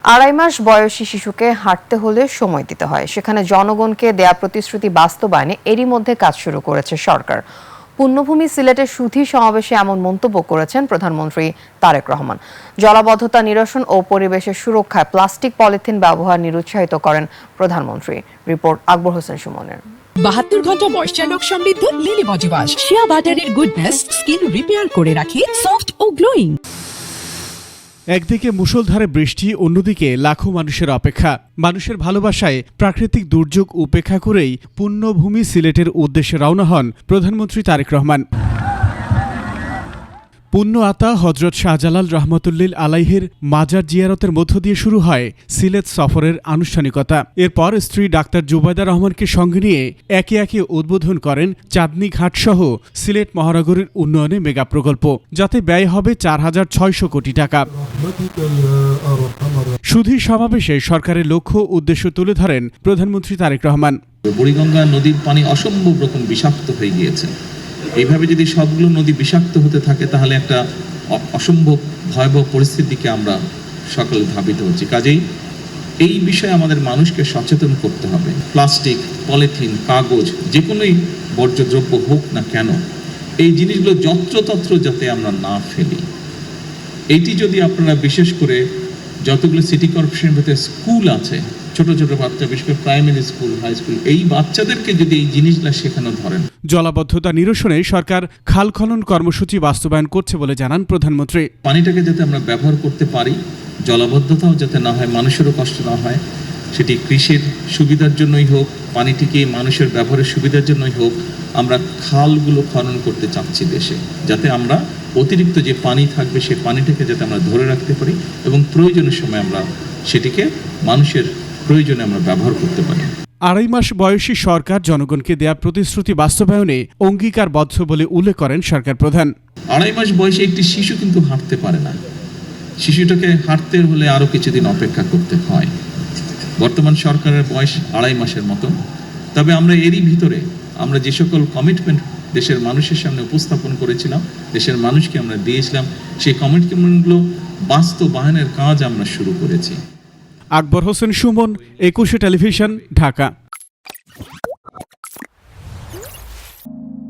আড়াই মাস বয়সী শিশুকে হাঁটতে হলে সময় দিতে হয়, সেখানে জনগণকে দেয়া প্রতিশ্রুতি বাস্তবায়নে এরই মধ্যে কাজ শুরু করেছে সরকার। পুণ্যভূমি সিলেটের সুধী সমাবেশে এমন মন্তব্য করেছেন প্রধানমন্ত্রী তারেক রহমান। জলাবদ্ধতা নিরসন ও পরিবেশের সুরক্ষায় প্লাস্টিক পলিথিন ব্যবহার নিরুৎসাহিত করেন প্রধানমন্ত্রী। রিপোর্ট আকবর হোসেন সুমনের। 72 ঘন্টা ময়েশ্চার লক সমৃদ্ধ লিলি বডি ওয়াশ, শিয়া বাটারের গুডনেস স্কিন রিপেয়ার করে রাখে সফট ও গ্লোয়িং। একদিকে মুষলধারে বৃষ্টি, অন্যদিকে লাখো মানুষের অপেক্ষা। মানুষের ভালোবাসায় প্রাকৃতিক দুর্যোগ উপেক্ষা করেই পুণ্যভূমি সিলেটের উদ্দেশ্যে রওনা হন প্রধানমন্ত্রী তারেক রহমান। পুণ্য আতা হযরত শাহজালাল রহমতুল্লিল আলাইহির মাজার জিয়ারতের মধ্য দিয়ে শুরু হয় সিলেট সফরের আনুষ্ঠানিকতা। এরপর স্ত্রী ডাক্তার জুবাইদা রহমানকে সঙ্গে নিয়ে একে একে উদ্বোধন করেন চাঁদনী ঘাট সহ সিলেট মহানগরীর উন্নয়নে মেগা প্রকল্প, যাতে ব্যয় হবে 4,600 কোটি টাকা। সুধী সমাবেশে সরকারের লক্ষ্য উদ্দেশ্য তুলে ধরেন প্রধানমন্ত্রী তারেক রহমান। বুড়িগঙ্গা নদীর পানি অসম্ভব রকম বিষাক্ত হয়ে গিয়েছে। এইভাবে যদি সবগুলো নদী বিষাক্ত হতে থাকে তাহলে একটা অসম্ভব ভয়াবহ পরিস্থিতির দিকে আমরা সকলে ধাবিত হচ্ছি। কাজেই এই বিষয়ে আমাদের মানুষকে সচেতন করতে হবে। প্লাস্টিক, পলিথিন, কাগজ, যে কোনোই বর্জ্যদ্রব্য হোক না কেন, এই জিনিসগুলো যত্রতত্র যাতে আমরা না ফেলি। এইটি যদি আপনারা বিশেষ করে যতগুলো সিটি কর্পোরেশনের ভেতরে স্কুল আছে, ছোট ছোট বাচ্চা, বিশেষ করে প্রাইমারি স্কুল, হাই স্কুল, এই বাচ্চাদেরকে যদি এই জিনিসগুলো শেখানো ধরেন। জলাবদ্ধতা নিরসনে সরকার খাল খনন কর্মসূচি বাস্তবায়ন করছে বলে জানান প্রধানমন্ত্রী। পানিটাকে যাতে আমরা ব্যবহার করতে পারি, জলাবদ্ধতাও যাতে না হয়, মানুষেরও কষ্ট না হয়, সেটি কৃষির সুবিধার জন্যই হোক, পানিটিকে মানুষের ব্যবহারের সুবিধার জন্যই হোক, আমরা খালগুলো খনন করতে চাচ্ছি দেশে, যাতে আমরা অতিরিক্ত যে পানি থাকবে সেই পানিটাকে যাতে আমরা ধরে রাখতে পারি এবং প্রয়োজনের সময় আমরা সেটিকে মানুষের প্রয়োজনে আমরা ব্যবহার করতে পারি। আড়াই মাস বয়সী সরকার জনগণকে দেয়া প্রতিশ্রুতি বাস্তবায়নে অঙ্গীকারবদ্ধ বলে উল্লেখ করেন সরকার প্রধান। আড়াই মাস বয়সে একটি শিশু কিন্তু হাঁটতে পারে না। শিশুটাকে হাঁটতে হলে আরো কিছুদিন অপেক্ষা করতে হয়। বর্তমান সরকারের বয়স আড়াই মাসের মতো। তবে আমরা এরই ভিতরে আমরা যে সকল কমিটমেন্ট দেশের মানুষের সামনে উপস্থাপন করেছিলাম, দেশের মানুষকে আমরা দিয়েছিলাম, সেই কমিটমেন্টগুলো বাস্তবায়নের কাজ আমরা শুরু করেছি। আকবর হোসেন সুমন, 21 টেলিভিশন, ঢাকা।